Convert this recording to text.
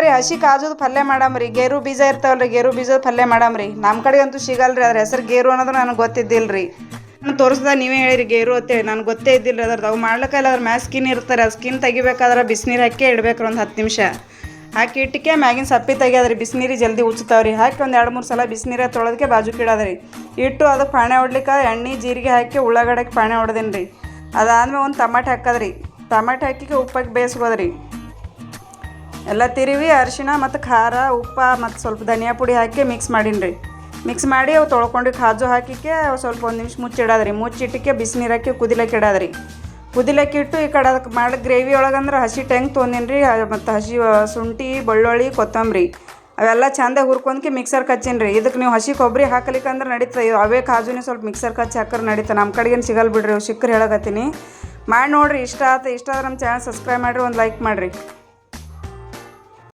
ರೀ ಹಸಿ ಕಾಜುದು ಪಲ್ಯ ಮಾಡಮ್ರಿ. ಗೇರು ಬೀಜ ಇರ್ತಾವಲ್ರಿ, ಗೇರು ಬೀಜದ ಪಲ್ಯ ಮಾಡಮ್ರಿ. ನಮ್ಮ ಕಡೆ ಅಂತೂ ಸಿಗಲ್ರಿ ಅದ್ರ ಹೆಸರು ಗೇರು ಅನ್ನೋದು ನನಗೆ ಗೊತ್ತಿದ್ದಿಲ್ರಿ. ನಾನು ತೋರಿಸ್ದ ನೀವೇ ಹೇಳಿರಿ ಗೇರು ಅಂತೇಳಿ, ನನಗೆ ಗೊತ್ತೇ ಇದ್ದಿಲ್ಲ ಅದ್ರದ್ದು. ಅವು ಮಾಡ್ಲಿಕ್ಕೆಲ್ಲ ಅದ್ರ ಮ್ಯಾಲೆ ಸ್ಕಿನ್ ಇರ್ತಾರೆ, ಆ ಸ್ಕಿನ್ ತೆಗಿಬೇಕಾದ್ರೆ ಬಿಸಿನೀರು ಹಾಕಿ ಇಡ್ಬೇಕ್ರಿ ಒಂದು 10 ನಿಮಿಷ. ಹಾಕಿ ಇಟ್ಟಿಗೆ ಮ್ಯಾಗಿನ ಸಪ್ಪಿ ತೆಗಿಯೋದ್ರಿ. ಬಿಸಿನೀರು ಜಲ್ದಿ ಉಚ್ಚುತ್ತಾವ್ರಿ. ಹಾಕಿ ಒಂದು 2-3 ಸಲ ಬಿಸಿನೀರು ತೊಳೆದಕ್ಕೆ ಬಾಜುಕ್ಕೆ ಇಡೋದ್ರಿ. ಇಟ್ಟು ಅದಕ್ಕೆ ಪಾಣೆ ಹೊಡ್ಲಿಕ್ಕೆ ಎಣ್ಣೆ ಜೀರಿಗೆ ಹಾಕಿ ಉಳ್ಳಾಗಡ್ಡೆಗೆ ಪಾಣೆ ಹೊಡೆದೀನಿ ರೀ. ಅದಾದ್ಮೇಲೆ ಒಂದು ಟಮಾಟೆ ಹಾಕೋದ್ರಿ. ಟಮಾಟೆ ಹಾಕಿ ಉಪ್ಪಾಕಿ ಬೇಯಿಸ್ಬೋದ್ರಿ. ಎಲ್ಲ ತಿರುವಿ ಅರಿಶಿಣ ಮತ್ತು ಖಾರ, ಉಪ್ಪು ಮತ್ತು ಸ್ವಲ್ಪ ಧನಿಯಾ ಪುಡಿ ಹಾಕಿ ಮಿಕ್ಸ್ ಮಾಡೀನಿ ರೀ. ಮಿಕ್ಸ್ ಮಾಡಿ ಅವು ತೊಳ್ಕೊಂಡು ಕಾಜು ಹಾಕಿಕ್ಕೆ ಸ್ವಲ್ಪ 1 ನಿಮಿಷ ಮುಚ್ಚಿಡೋದ್ರಿ. ಮುಚ್ಚಿಟ್ಟಿಕ್ಕೆ ಬಿಸಿನೀರು ಹಾಕಿ ಕುದಿಲಕ್ಕೆ ಇಡೋದ್ರಿ. ಕುದಿಲಕ್ಕೆ ಇಟ್ಟು ಈ ಕಡೆ ಅದಕ್ಕೆ ಮಾಡಿ ಗ್ರೇವಿ ಒಳಗಂದ್ರೆ ಹಸಿ ಟೆಂಗ್ ತೊಗೊಂಡಿನಿ ರೀ. ಮತ್ತು ಹಸಿ ಶುಂಠಿ, ಬೆಳ್ಳುಳ್ಳಿ, ಕೊತ್ತಂಬರಿ ಅವೆಲ್ಲ ಚಂದ ಹುರ್ಕೊಂಡ್ಕೆ ಮಿಕ್ಸರ್ ಕಚ್ಚೀನಿ ರೀ. ಇದಕ್ಕೆ ನೀವು ಹಸಿ ಕೊಬ್ಬರಿ ಹಾಕ್ಲಿಕ್ಕಂದ್ರೆ ನಡೀತದೆ. ಅವೇ ಕಾಜುನೇ ಸ್ವಲ್ಪ ಮಿಕ್ಸರ್ ಕಚ್ಚಿ ಹಾಕೋರು ನಡೀತದೆ. ನಮ್ಮ ಕಡೆಗೇನು ಸಿಗಲ್ಲ ಬಿಡ್ರಿ, ಸಿಕ್ಕರೆ ಹೇಳಕತ್ತೀನಿ. ಮಾಡಿ ನೋಡಿರಿ. ಇಷ್ಟ ಆದ್ರೆ ನಮ್ಮ ಚಾನಲ್ ಸಬ್ಸ್ಕ್ರೈಬ್ ಮಾಡಿರಿ, ಒಂದು ಲೈಕ್ ಮಾಡಿರಿ.